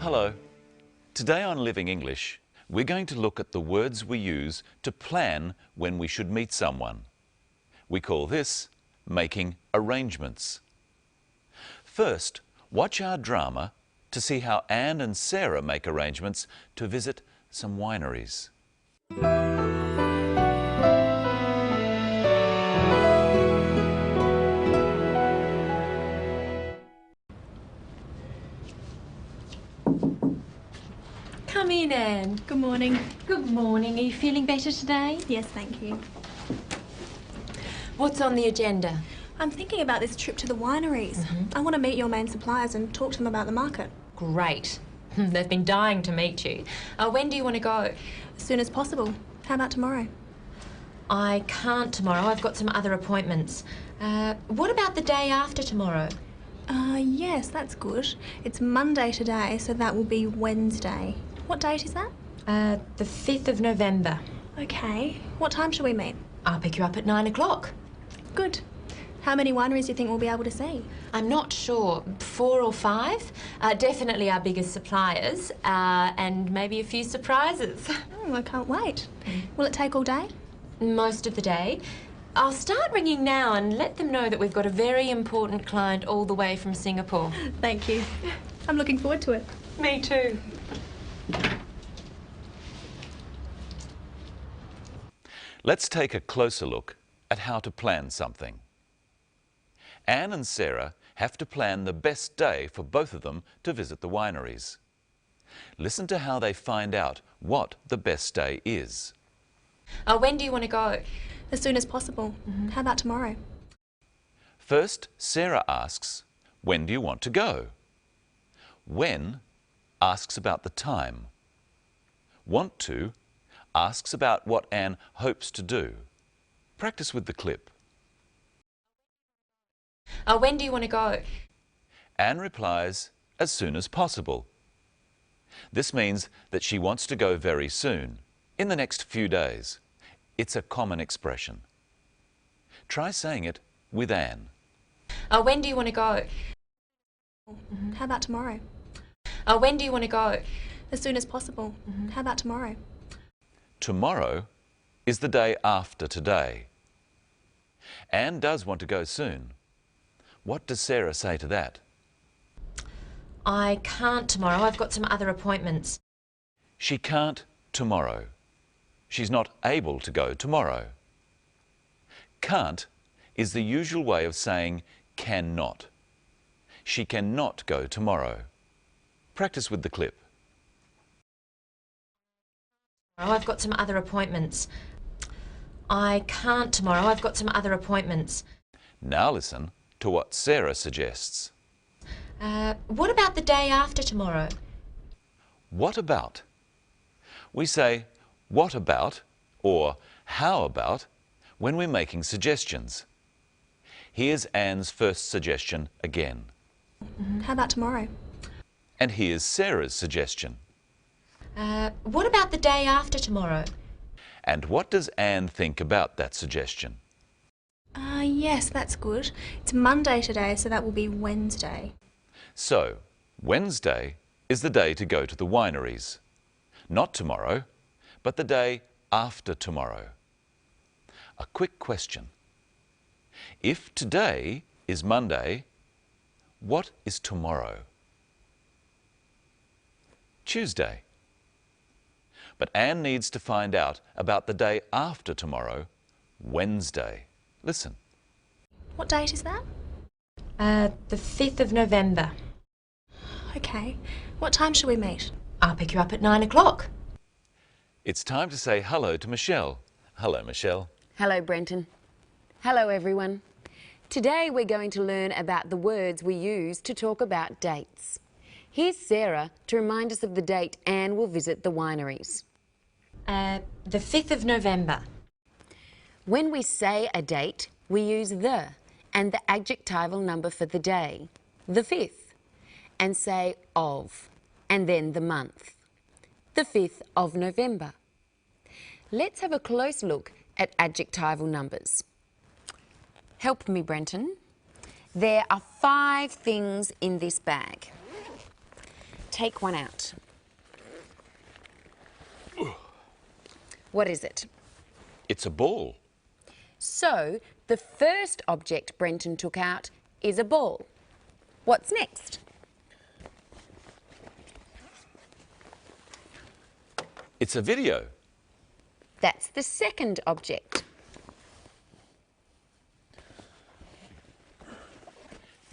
Hello. Today on Living English, we're going to look at the words we use to plan when we should meet someone. We call this making arrangements. First, watch our drama to see how Anne and Sarah make arrangements to visit some wineries. Come in, Anne. Good morning. Good morning. Are you feeling better today? Yes, thank you. What's on the agenda? I'm thinking about this trip to the wineries. I want to meet your main suppliers and talk to them about the market. Great. They've been dying to meet you. When do you want to go? As soon as possible. How about tomorrow? I can't tomorrow. I've got some other appointments. What about the day after tomorrow? Yes, that's good. It's Monday today, so that will be Wednesday. What date is that? The 5th of November. Okay. What time shall we meet? I'll pick you up at 9 o'clock. Good. How many wineries do you think we'll be able to see? I'm not sure. 4 or 5. Definitely our biggest suppliers, and maybe a few surprises. Oh, I can't wait. Will it take all day? Most of the day. I'll start ringing now and let them know that we've got a very important client all the way from Singapore. Thank you. I'm looking forward to it. Me too. Let's take a closer look at how to plan something. Anne and Sarah have to plan the best day for both of them to visit the wineries. Listen to how they find out what the best day is. When do you want to go? As soon as possible. How about tomorrow? First, Sarah asks, when do you want to go? When asks about the time. Want to asks about what Anne hopes to do. Practice with the clip. When do you want to go? Anne replies, as soon as possible. This means that she wants to go very soon, in the next few days. It's a common expression. Try saying it with Anne. When do you want to go? How about tomorrow? When do you want to go? As soon as possible. How about tomorrow? Tomorrow is the day after today. Anne does want to go soon. What does Sarah say to that? I can't tomorrow. I've got some other appointments. She can't tomorrow. She's not able to go tomorrow. Can't is the usual way of saying cannot. She cannot go tomorrow. Practice with the clip. I've got some other appointments. I can't tomorrow. I've got some other appointments. Now listen to what Sarah suggests. What about the day after tomorrow? What about? We say what about or how about when we're making suggestions. Here's Anne's first suggestion again. How about tomorrow? And here's Sarah's suggestion. What about the day after tomorrow? And what does Anne think about that suggestion? Yes, that's good. It's Monday today, so that will be Wednesday. So, Wednesday is the day to go to the wineries. Not tomorrow, but the day after tomorrow. A quick question. If today is Monday, what is tomorrow? Tuesday. But Anne needs to find out about the day after tomorrow, Wednesday. Listen. What date is that? The 5th of November. Okay. What time shall we meet? I'll pick you up at 9 o'clock. It's time to say hello to Michelle. Hello, Michelle. Hello, Brenton. Hello, everyone. Today we're going to learn about the words we use to talk about dates. Here's Sarah to remind us of the date Anne will visit the wineries. The 5th of November. When we say a date, we use the and the adjectival number for the day, the 5th, and say of, and then the month, the 5th of November. Let's have a close look at adjectival numbers. Help me, Brenton. There are 5 things in this bag. take one out. What is it? It's a ball. So, the first object Brenton took out is a ball. What's next? It's a video. That's the second object.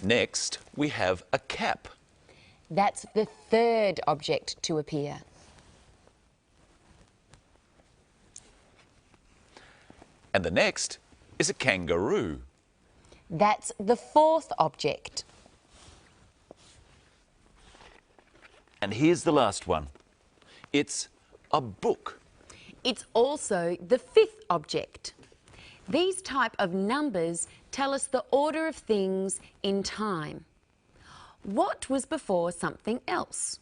Next, we have a cap. That's the third object to appear. And the next is a kangaroo. That's the fourth object. And here's the last one. It's a book. It's also the fifth object. These type of numbers tell us the order of things in time. What was before something else?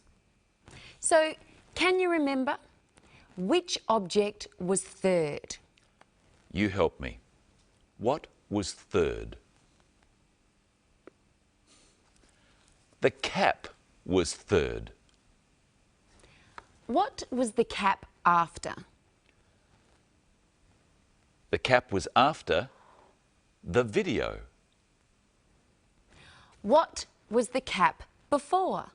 So, can you remember? Which object was third? You help me. What was third? The cap was third. What was the cap after? The cap was after the video. What was the cap before?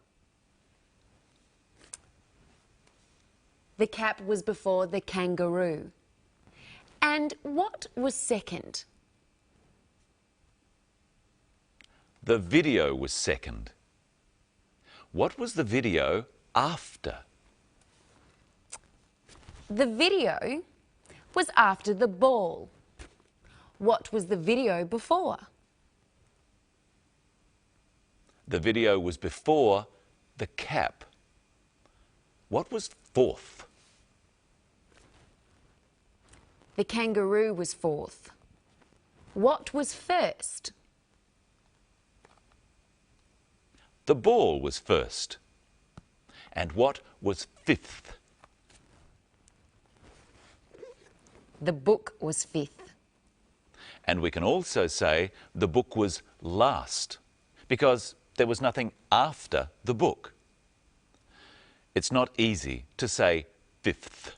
The cap was before the kangaroo. And what was second? The video was second. What was the video after? The video was after the ball. What was the video before? The video was before the cap. What was fourth? The kangaroo was fourth. What was first? The ball was first. And what was fifth? The book was fifth. And we can also say the book was last, because there was nothing after the book. It's not easy to say fifth.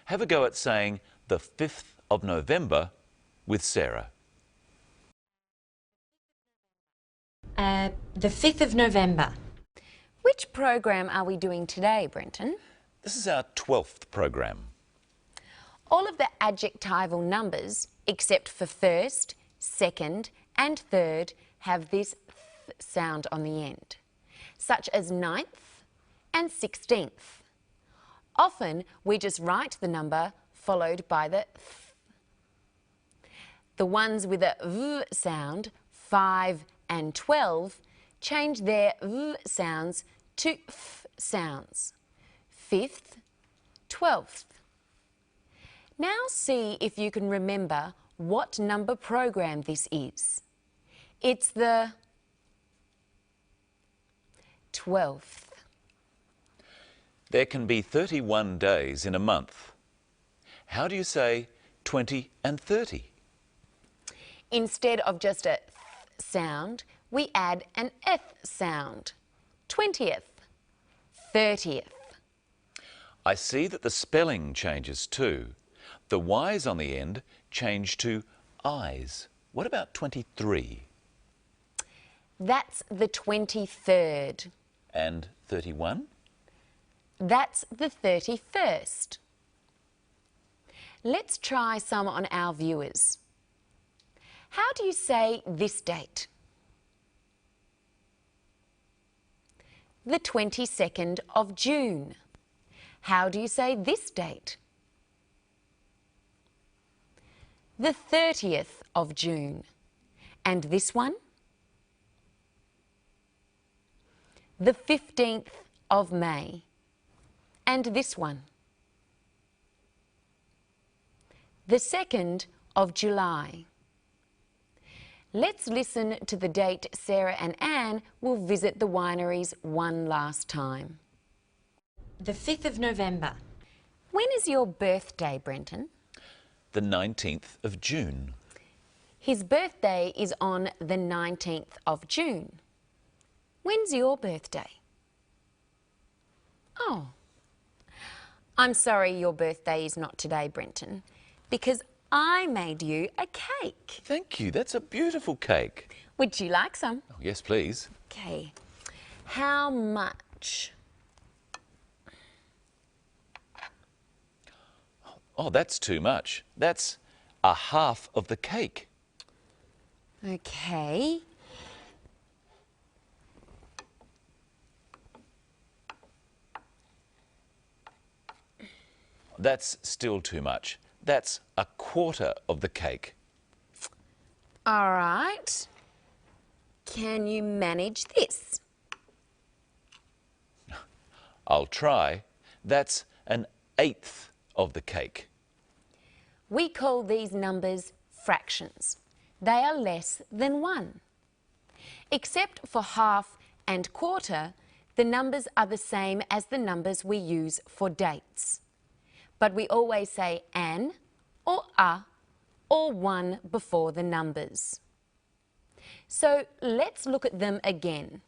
Have a go at saying the 5th of November with Sarah. The 5th of November. Which program are we doing today, Brenton? This is our 12th program. All of the adjectival numbers, except for first, second and third, have this th sound on the end, such as 9th and 16th. Often we just write the number followed by the th. The ones with a v sound, 5 and 12, change their v sounds to f sounds. 5th, 12th. Now see if you can remember what number program this is. It's the 12th. There can be 31 days in a month. How do you say 20 and 30? Instead of just a th sound, we add an eth sound. 20th, 30th. I see that the spelling changes too. The Y's on the end change to I's. What about 23? That's the 23rd. And 31? That's the 31st. Let's try some on our viewers. How do you say this date? The 22nd of June. How do you say this date? The 30th of June. And this one? The 15th of May. And this one? The 2nd of July. Let's listen to the date Sarah and Anne will visit the wineries one last time. The 5th of November. When is your birthday, Brenton? The 19th of June. His birthday is on the 19th of June. When's your birthday? Oh. I'm sorry your birthday is not today, Brenton, because I made you a cake. Thank you. That's a beautiful cake. Would you like some? Oh, yes, please. Okay. How much? Oh, that's too much. That's a half of the cake. Okay. That's still too much. That's a quarter of the cake. All right. Can you manage this? I'll try. That's an eighth of the cake. We call these numbers fractions. They are less than 1. Except for half and quarter, the numbers are the same as the numbers we use for dates. But we always say an or a or 1 before the numbers. So let's look at them again.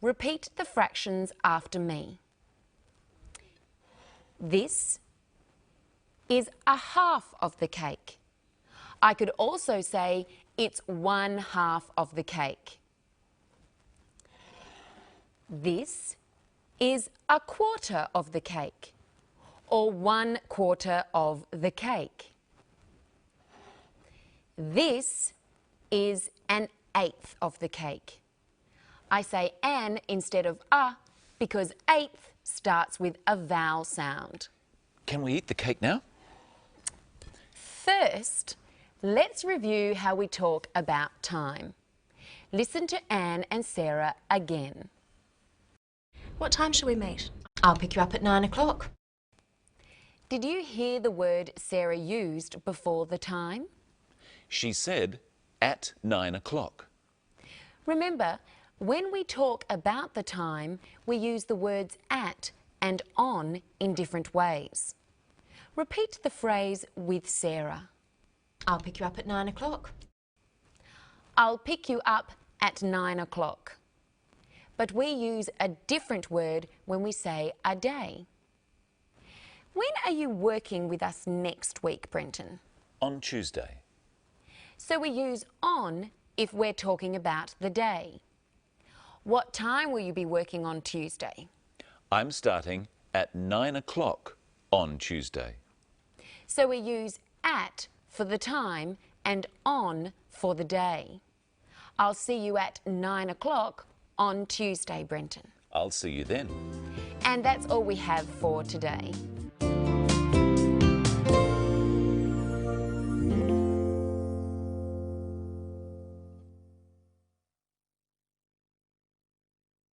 Repeat the fractions after me. This is a half of the cake. I could also say it's 1/2 of the cake. This is a quarter of the cake, or 1/4 of the cake. This is an eighth of the cake. I say an instead of a because eighth starts with a vowel sound. Can we eat the cake now? First, let's review how we talk about time. Listen to Anne and Sarah again. What time shall we meet? I'll pick you up at 9 o'clock. Did you hear the word Sarah used before the time? She said at 9 o'clock. Remember, when we talk about the time, we use the words at and on in different ways. Repeat the phrase with Sarah. I'll pick you up at 9 o'clock. I'll pick you up at 9 o'clock. But we use a different word when we say a day. When are you working with us next week, Brenton? On Tuesday. So we use on if we're talking about the day. What time will you be working on Tuesday? I'm starting at 9 o'clock on Tuesday. So we use at for the time and on for the day. I'll see you at 9 o'clock on Tuesday, Brenton. I'll see you then. And that's all we have for today.